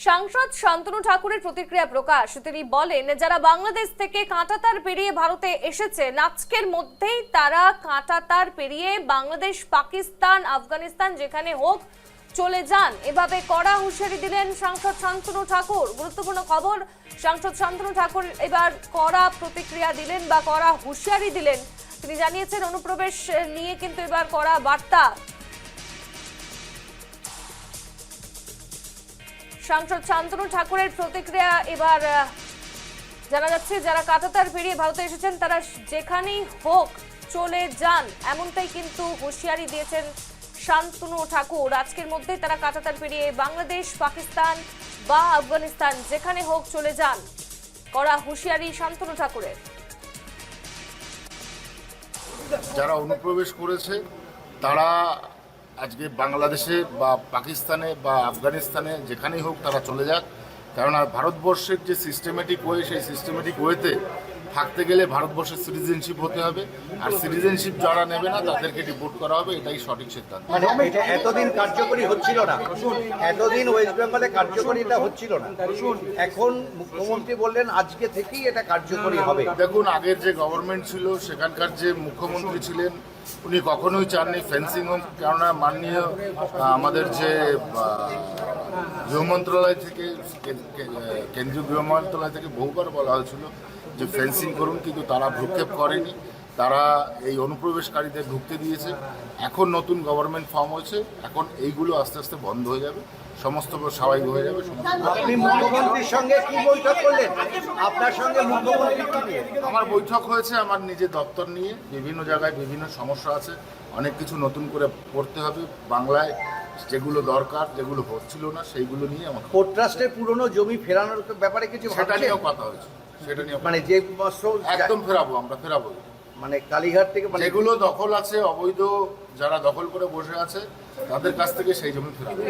সাংসদ শান্তনু ঠাকুরের প্রতিক্রিয়া প্রকাশ। তিনি বলেন, যারা বাংলাদেশ থেকে কাঁটাতার পেরিয়ে ভারতে এসেছেন আজকের মধ্যেই তারা কাঁটাতার পেরিয়ে বাংলাদেশ, পাকিস্তান, আফগানিস্তান যেখানে হোক চলে যান। এভাবে কড়া হুঁশিয়ারি দিলেন সাংসদ শান্তনু ঠাকুর। গুরুত্বপূর্ণ খবর, সাংসদ শান্তনু ঠাকুর এবার কড়া প্রতিক্রিয়া দিলেন বা কড়া হুঁশিয়ারি দিলেন। তিনি জানিয়েছেন অনুপ্রবেশ নিয়ে কিন্তু এবার কড়া বার্তা। সাংসদ শান্তনু ঠাকুরের প্রতিক্রিয়া এবার জানা যাচ্ছে, যারা কাঁটাতার পেরিয়ে ভারতে এসেছেন তারা যেখানেই হোক চলে যান, এমনটাই কিন্তু হুঁশিয়ারি দিয়েছেন শান্তনু ঠাকুর। আজকের মধ্যে তারা কাঁটাতার পেরিয়ে বাংলাদেশ, পাকিস্তান বা আফগানিস্তান যেখানে হোক চলে যান। কড়া হুঁশিয়ারি শান্তনু ঠাকুরের। যারা অনুপ্রবেশ করেছে তারা আজকে বাংলাদেশে বা পাকিস্তানে বা আফগানিস্তানে যেখানেই হোক তারা চলে যাক, কেননা ভারতবর্ষের যে সিস্টেমেটিক ওয়ে, সেই সিস্টেমেটিক ওয়েতে থাকতে গেলে ভারতবর্ষের সিটিজেনশিপ হতে হবে, আর সিটিজেনশিপ যারা নেবে না তাদেরকে ডিপোর্ট করা হবে, এটাই সঠিক সিদ্ধান্ত। মানে এটা এতদিন কার্যকরী হচ্ছিল না, এতদিন ওয়েস্ট বেঙ্গলে কার্যকরিতা হচ্ছিল না, এখন মুখ্যমন্ত্রী বললেন আজকে থেকেই এটা কার্যকরী হবে। দেখুন, আগের যে গভর্নমেন্ট ছিল সেখানকার যে মুখ্যমন্ত্রী ছিলেন উনি কখনোই চাননি ফেন্সিং হোক, কেননা মাননীয় আমাদের যে গৃহ মন্ত্রণালয় থেকে, কেন্দ্রীয় গৃহ মন্ত্রণালয় থেকে বহুবার বলা হয়েছিল যে ফেন্সিং করুন, কিন্তু তারা ভ্রুক্ষেপ করেনি। তারা এই অনুপ্রবেশকারীদের ঢুকতে দিয়েছে। এখন নতুন গভর্নমেন্ট ফর্ম হয়েছে, এখন এইগুলো আস্তে আস্তে বন্ধ হয়ে যাবে, সমস্ত স্বাভাবিক হয়ে যাবে। আপনি মুখ্যমন্ত্রীর সঙ্গে কি বৈঠক করলেন? আপনার সঙ্গে মুখ্যমন্ত্রী কি নিয়ে? আমার বৈঠক হয়েছে আমার নিজের দপ্তর নিয়ে। বিভিন্ন জায়গায় বিভিন্ন সমস্যা আছে, অনেক কিছু নতুন করে পড়তে হবে বাংলায়, যেগুলো দরকার, যেগুলো হচ্ছিল না সেইগুলো নিয়ে আমার পোর্ট ট্রাস্টের পুরনো জমি ফেরানোর ব্যাপারে কিছু সেটা নিয়েও কথা হয়েছে। সেটা নিয়ে মানে যে একদম ফেরাবো, আমরা ফেরাবো। মানে কালীঘাট থেকে যেগুলো দখল আছে, অবৈধ যারা দখল করে বসে আছে তাদের কাছ থেকে সেই জমি ফেরাবো।